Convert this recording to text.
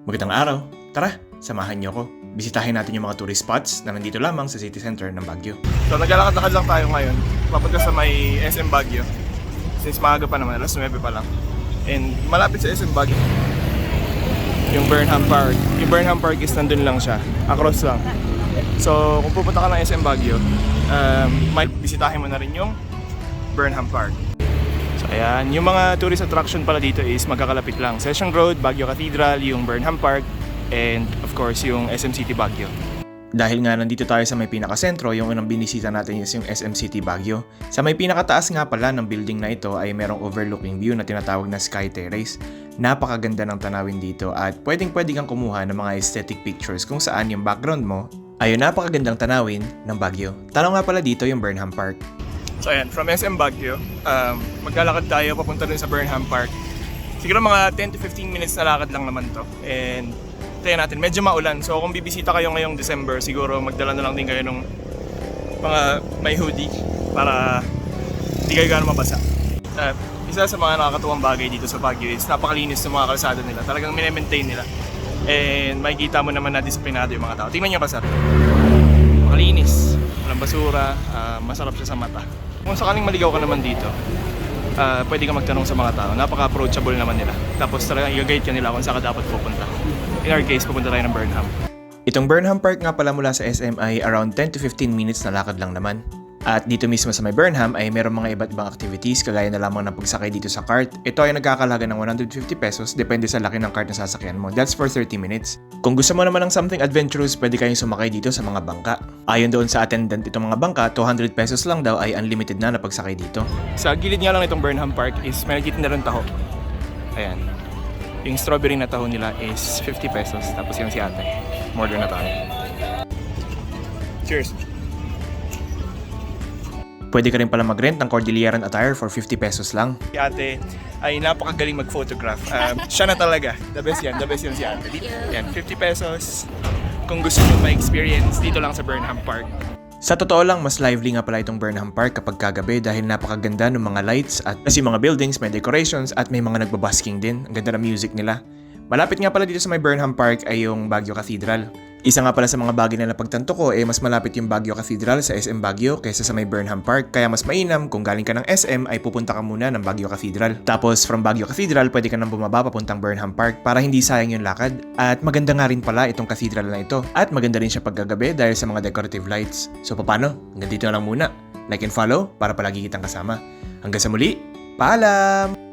Magandang araw! Tara, samahan niyo ako. Bisitahin natin yung mga tourist spots na nandito lamang sa city center ng Baguio. So naglalakad-lakad lang tayo ngayon, papunta sa may SM Baguio. Since maaga pa naman, alas 9 pa lang. And malapit sa SM Baguio, yung Burnham Park. Yung Burnham Park is nandun lang siya, across lang. So kung pupunta ka ng SM Baguio, might bisitahin mo na rin yung Burnham Park. So ayan, yung mga tourist attraction pala dito is magkakalapit lang. Session Road, Baguio Cathedral, yung Burnham Park, and of course yung SM City Baguio. Dahil nga nandito tayo sa may pinakasentro, yung unang binisita natin is yung SM City Baguio. Sa may pinakataas nga pala ng building na ito ay merong overlooking view na tinatawag na Sky Terrace. Napakaganda ng tanawin dito at pwede kang kumuha ng mga aesthetic pictures kung saan yung background mo ay yung napakagandang tanawin ng Baguio. Tanaw nga pala dito yung Burnham Park. So ayan, from SM Baguio, maglalakad tayo papunta dun sa Burnham Park. Siguro mga 10 to 15 minutes na lakad lang naman to. And tayo natin, medyo maulan. So kung bibisita kayo ngayong December, siguro magdala na lang din kayo ng mga may hoodie para hindi kayo gano'ng mabasa. Isa sa mga nakakatuwang bagay dito sa Baguio is napakalinis ng mga kalsada nila. Talagang mine-maintain nila. And makikita mo naman na disiplinado yung mga tao. Tingnan nyo kasar. Makalinis, walang basura, masarap siya sa mata. Kung sakaling maligaw ka naman dito, pwede ka magtanong sa mga tao. Napaka-approachable naman nila. Tapos talagang i-guide ka nila kung saan ka dapat pupunta. In our case, pupunta tayo ng Burnham. Itong Burnham Park nga pala mula sa SM ay around 10 to 15 minutes na lakad lang naman. At dito mismo sa may Burnham ay merong mga iba't ibang activities kagaya na lamang ng pagsakay dito sa cart. Ito ay nagkakalaga ng 150 pesos depende sa laki ng cart na sasakyan mo. That's for 30 minutes. Kung gusto mo naman ng something adventurous, pwede kayong sumakay dito sa mga bangka. Ayon doon sa attendant itong mga bangka, 200 pesos lang daw ay unlimited na pagsakay dito. Sa gilid nga lang itong Burnham Park is may nakikita na rin taho. Ayan. Yung strawberry na taho nila is 50 pesos. Tapos yung si ate, order na tayo. Cheers! Pwede ka rin pala mag-rent ng Cordilleran attire for 50 pesos lang. Si ate ay napakagaling mag-photograph. Siya na talaga. The best yan si ate. Yan, 50 pesos. Kung gusto nyo ma-experience, dito lang sa Burnham Park. Sa totoo lang, mas lively nga pala itong Burnham Park kapag kagabi dahil napakaganda ng mga lights at kasi mga buildings, may decorations at may mga nagbabasking din. Ang ganda ng music nila. Malapit nga pala dito sa may Burnham Park ay yung Baguio Cathedral. Isa nga pala sa mga bagay na napagtanto ko mas malapit yung Baguio Cathedral sa SM Baguio kaysa sa may Burnham Park, kaya mas mainam kung galing ka ng SM ay pupunta ka muna ng Baguio Cathedral. Tapos from Baguio Cathedral pwede ka nang bumaba papuntang Burnham Park para hindi sayang yung lakad. At maganda nga rin pala itong cathedral na ito at maganda rin siya paggagabi dahil sa mga decorative lights. So paano? Hanggang dito na lang muna. Like and follow para palagi kitang kasama. Hanggang sa muli, paalam!